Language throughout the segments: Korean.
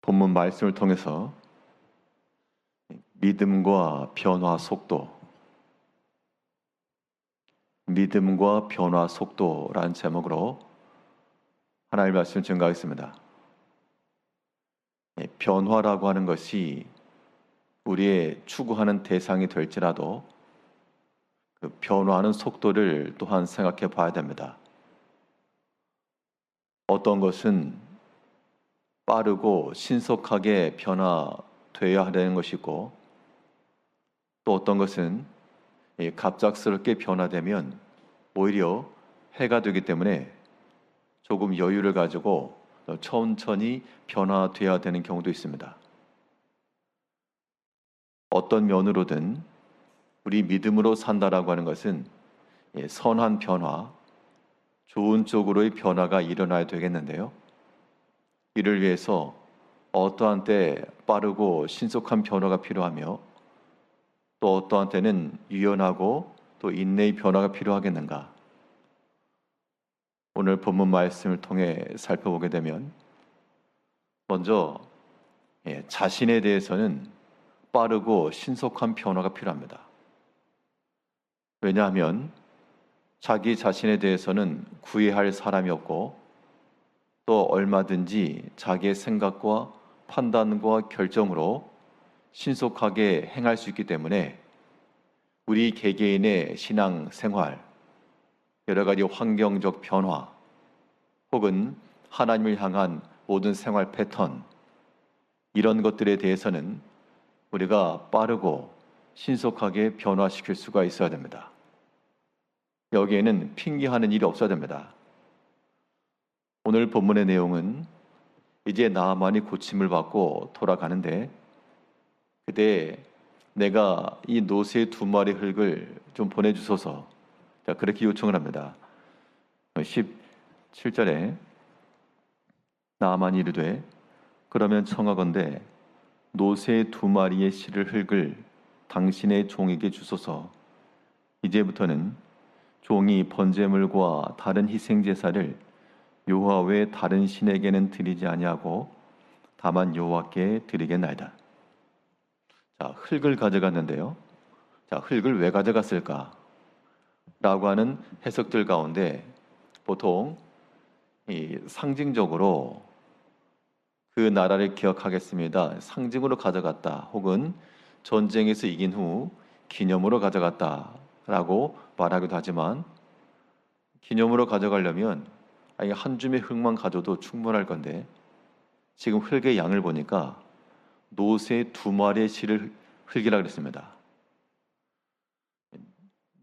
본문 말씀을 통해서 믿음과 변화 속도, 믿음과 변화 속도라는 제목으로 하나님의 말씀을 증거하겠습니다. 변화라고 하는 것이 우리의 추구하는 대상이 될지라도 그 변화하는 속도를 또한 생각해 봐야 됩니다. 어떤 것은 빠르고 신속하게 변화되어야 하는 것이고, 또 어떤 것은 갑작스럽게 변화되면 오히려 해가 되기 때문에 조금 여유를 가지고 천천히 변화되어야 되는 경우도 있습니다. 어떤 면으로든 우리 믿음으로 산다라고 하는 것은 선한 변화, 좋은 쪽으로의 변화가 일어나야 되겠는데요. 이를 위해서 어떠한 때 빠르고 신속한 변화가 필요하며, 또 어떠한 때는 유연하고 또 인내의 변화가 필요하겠는가? 오늘 본문 말씀을 통해 살펴보게 되면 먼저 자신에 대해서는 빠르고 신속한 변화가 필요합니다. 왜냐하면 자기 자신에 대해서는 구애할 사람이 없고, 또 얼마든지 자기의 생각과 판단과 결정으로 신속하게 행할 수 있기 때문에 우리 개개인의 신앙 생활, 여러 가지 환경적 변화, 혹은 하나님을 향한 모든 생활 패턴, 이런 것들에 대해서는 우리가 빠르고 신속하게 변화시킬 수가 있어야 됩니다. 여기에는 핑계하는 일이 없어야 됩니다. 오늘 본문의 내용은 이제 나아만이 고침을 받고 돌아가는데, 그때 내가 이 노새 2마리 흙을 좀 보내주소서, 그렇게 요청을 합니다. 17절에 나아만이 이르되 그러면 청하건대 노새 2마리의 실을 흙을 당신의 종에게 주소서. 이제부터는 종이 번제물과 다른 희생제사를 여호와 외 다른 신에게는 드리지 아니하고 다만 여호와께 드리겠나이다. 자, 흙을 가져갔는데요. 자, 흙을 왜 가져갔을까? 라고 하는 해석들 가운데 보통 이 상징적으로 그 나라를 기억하겠습니다, 상징으로 가져갔다, 혹은 전쟁에서 이긴 후 기념으로 가져갔다 라고 말하기도 하지만, 기념으로 가져가려면 한 줌의 흙만 가져도 충분할 건데, 지금 흙의 양을 보니까 노새 2마리의 실을 흙이라고 그랬습니다.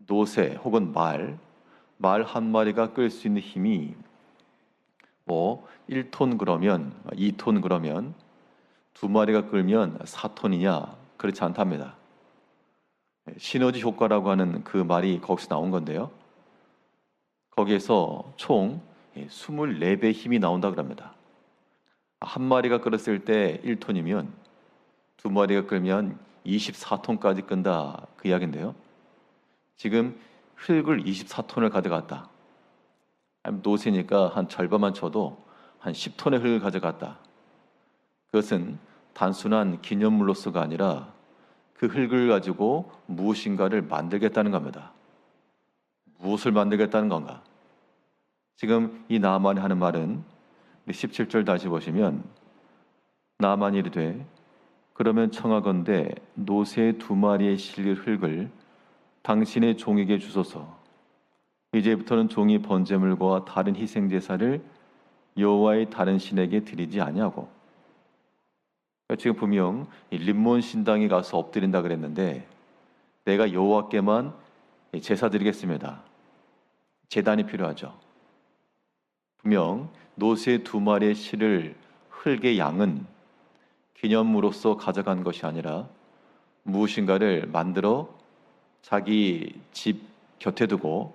노새 혹은 말 한 마리가 끌 수 있는 힘이 1톤 그러면 2톤 그러면 2마리가 끌면 4톤이냐? 그렇지 않답니다. 시너지 효과라고 하는 그 말이 거기서 나온 건데요. 거기에서 총 24배의 힘이 나온다 그럽니다. 한 마리가 끌었을 때 1톤이면 2마리가 끌면 24톤까지 끈다, 그 이야기인데요. 지금 흙을 24톤을 가져갔다. 노새니까 한 절반만 쳐도 한 10톤의 흙을 가져갔다. 그것은 단순한 기념물로서가 아니라 그 흙을 가지고 무엇인가를 만들겠다는 겁니다. 무엇을 만들겠다는 건가? 지금 이 나아만이 하는 말은 17절 다시 보시면, 나아만이 이르되 그러면 청하건대 노새 2마리의 실릴 흙을 당신의 종에게 주소서. 이제부터는 종이 번제물과 다른 희생제사를 여호와의 다른 신에게 드리지 아니하고. 지금 분명 림몬 신당에 가서 엎드린다 그랬는데, 내가 여호와께만 제사 드리겠습니다, 제단이 필요하죠. 분명 노새 2마리의 실을 흙의 양은 기념물로서 가져간 것이 아니라 무엇인가를 만들어 자기 집 곁에 두고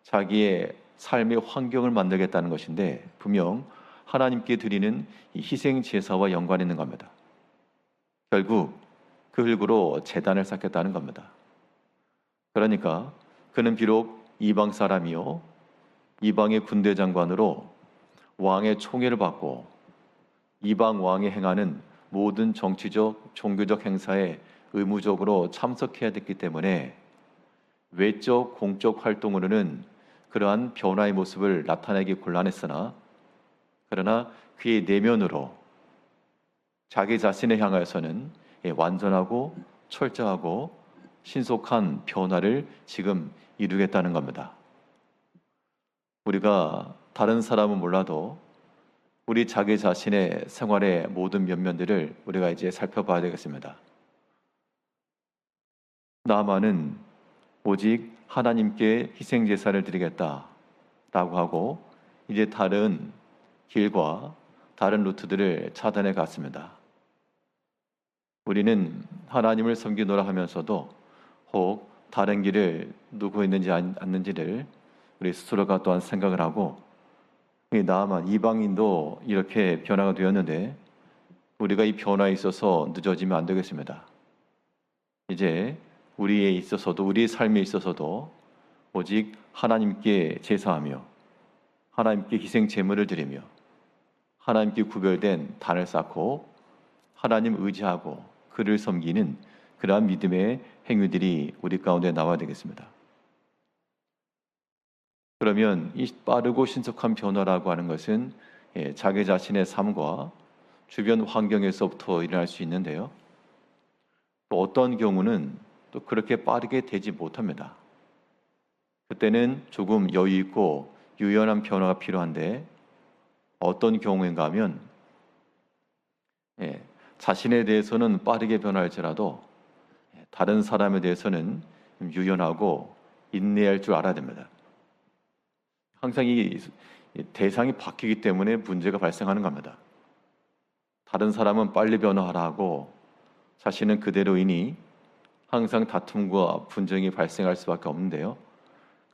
자기의 삶의 환경을 만들겠다는 것인데, 분명 하나님께 드리는 이 희생 제사와 연관이 있는 겁니다. 결국 그 흙으로 제단을 쌓겠다는 겁니다. 그러니까 그는 비록 이방 사람이요, 이방의 군대 장관으로 왕의 총애를 받고 이방 왕이 행하는 모든 정치적, 종교적 행사에 의무적으로 참석해야 됐기 때문에 외적, 공적 활동으로는 그러한 변화의 모습을 나타내기 곤란했으나 그러나 그의 내면으로 자기 자신을 향하여서는 완전하고 철저하고 신속한 변화를 지금 이루겠다는 겁니다. 우리가 다른 사람은 몰라도 우리 자기 자신의 생활의 모든 면면들을 우리가 이제 살펴봐야 되겠습니다. 나아만은 오직 하나님께 희생 제사를 드리겠다라고 하고 이제 다른 길과 다른 루트들을 차단해 갔습니다. 우리는 하나님을 섬기노라 하면서도 혹 다른 길을 누구 있는지 않는지를 우리 스스로가 또한 생각을 하고 나아만 이방인도 이렇게 변화가 되었는데 우리가 이 변화에 있어서 늦어지면 안 되겠습니다. 이제 우리에 있어서도 우리의 삶에 있어서도 오직 하나님께 제사하며 하나님께 희생 제물을 드리며 하나님께 구별된 단을 쌓고 하나님 의지하고 그를 섬기는 그러한 믿음의 행위들이 우리 가운데 나와야 되겠습니다. 그러면 이 빠르고 신속한 변화라고 하는 것은 자기 자신의 삶과 주변 환경에서부터 일어날 수 있는데요. 또 어떤 경우는 또 그렇게 빠르게 되지 못합니다. 그때는 조금 여유 있고 유연한 변화가 필요한데 어떤 경우인가 하면 자신에 대해서는 빠르게 변할지라도 다른 사람에 대해서는 유연하고 인내할 줄 알아야 됩니다. 항상 이 대상이 바뀌기 때문에 문제가 발생하는 겁니다. 다른 사람은 빨리 변화하라 하고 자신은 그대로이니 항상 다툼과 분쟁이 발생할 수밖에 없는데요.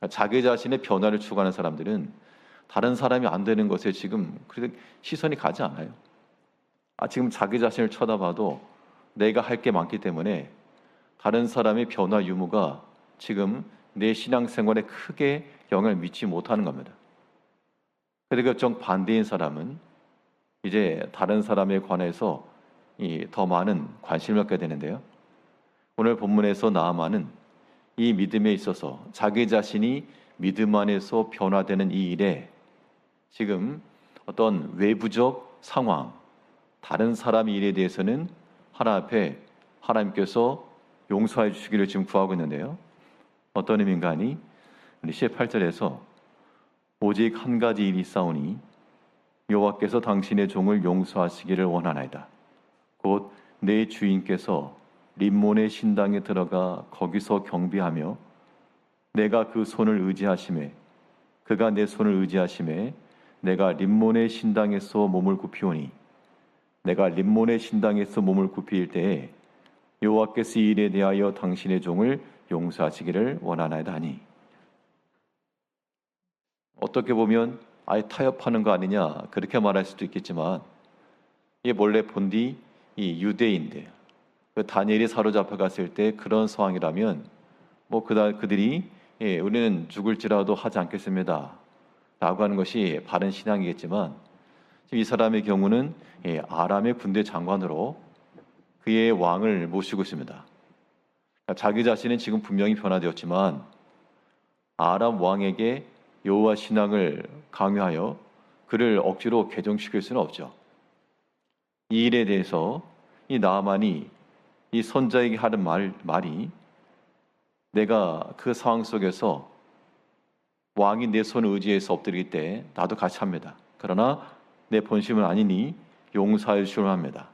자기 자신의 변화를 추구하는 사람들은 다른 사람이 안 되는 것에 지금 시선이 가지 않아요. 지금 자기 자신을 쳐다봐도 내가 할 게 많기 때문에 다른 사람의 변화 유무가 지금 내 신앙생활에 크게 영향을 미치지 못하는 겁니다. 그리고 정반대인 사람은 이제 다른 사람에 관해서 더 많은 관심을 갖게 되는데요. 오늘 본문에서 나아만은 이 믿음에 있어서 자기 자신이 믿음 안에서 변화되는 이 일에 지금 어떤 외부적 상황, 다른 사람의 일에 대해서는 하나님 앞에 하나님께서 용서해 주시기를 지금 구하고 있는데요. 어떤 의미인가 하니 18절에서 오직 한 가지 일이 있사오니 여호와께서 당신의 종을 용서하시기를 원하나이다. 곧 내 주인께서 림몬의 신당에 들어가 거기서 경배하며 내가 그 손을 의지하심에 그가 내 손을 의지하심에 내가 림몬의 신당에서 몸을 굽히오니 내가 림몬의 신당에서 몸을 굽힐 때에 여호와께서 이 일에 대하여 당신의 종을 용서하시기를 원하나이다 하니 어떻게 보면 아예 타협하는 거 아니냐 그렇게 말할 수도 있겠지만 이게 원래 본디 이 유대인들 그 다니엘이 사로잡혀 갔을 때 그런 상황이라면 그들이 우리는 죽을지라도 하지 않겠습니다 라고 하는 것이 바른 신앙이겠지만 이 사람의 경우는 아람의 군대 장관으로 그의 왕을 모시고 있습니다. 자기 자신은 지금 분명히 변화되었지만 아람 왕에게 여호와 신앙을 강요하여 그를 억지로 개종시킬 수는 없죠. 이 일에 대해서 이 나아만이 이 선자에게 하는 말이 내가 그 상황 속에서 왕이 내 손을 의지해서 엎드릴 때 나도 같이 합니다. 그러나 내 본심은 아니니 용서해 주시려 합니다.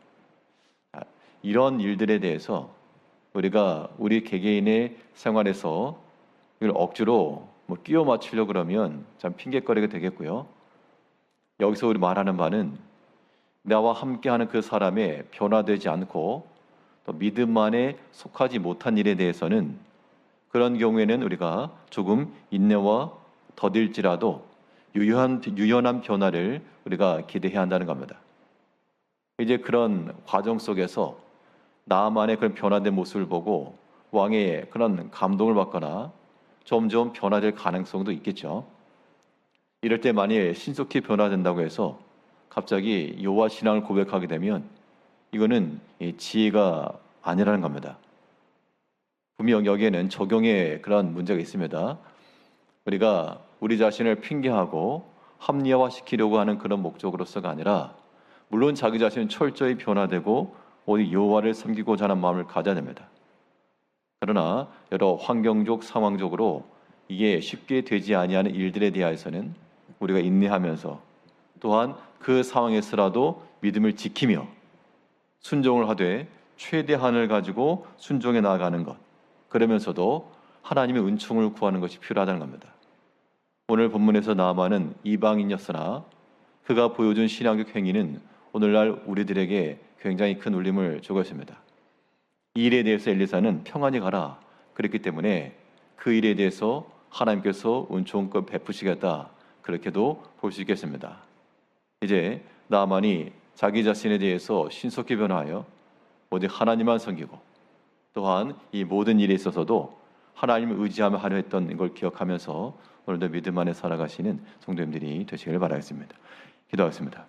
이런 일들에 대해서 우리가 우리 개개인의 생활에서 이걸 억지로 끼워 맞추려고 그러면 참 핑계거리가 되겠고요. 여기서 우리 말하는 바는 나와 함께하는 그 사람의 변화되지 않고 또 믿음 안에 속하지 못한 일에 대해서는 그런 경우에는 우리가 조금 인내와 더딜지라도 유연한 변화를 우리가 기대해야 한다는 겁니다. 이제 그런 과정 속에서 나만의 그런 변화된 모습을 보고 왕의 그런 감동을 받거나 점점 변화될 가능성도 있겠죠. 이럴 때 만약에 신속히 변화된다고 해서 갑자기 여호와 신앙을 고백하게 되면 이거는 지혜가 아니라는 겁니다. 분명 여기에는 적용의 그런 문제가 있습니다. 우리가 우리 자신을 핑계하고 합리화시키려고 하는 그런 목적으로서가 아니라 물론 자기 자신은 철저히 변화되고 오직 여호와를 섬기고자 하는 마음을 가져야 됩니다. 그러나 여러 환경적 상황적으로 이게 쉽게 되지 아니하는 일들에 대하여서는 우리가 인내하면서 또한 그 상황에서라도 믿음을 지키며 순종을 하되 최대한을 가지고 순종해 나아가는 것, 그러면서도 하나님의 은총을 구하는 것이 필요하다는 겁니다. 오늘 본문에서 나아만은 이방인이었으나 그가 보여준 신앙적 행위는 오늘날 우리들에게 굉장히 큰 울림을 주고 있습니다. 이 일에 대해서 엘리사는 평안히 가라 그랬기 때문에 그 일에 대해서 하나님께서 은총껏 베푸시겠다, 그렇게도 볼 수 있겠습니다. 이제 나아만이 자기 자신에 대해서 신속히 변화하여 오직 하나님만 섬기고 또한 이 모든 일에 있어서도 하나님을 의지하며 하려 했던 걸 기억하면서 오늘도 믿음 안에 살아가시는 성도님들이 되시길 바라겠습니다. 기도하겠습니다.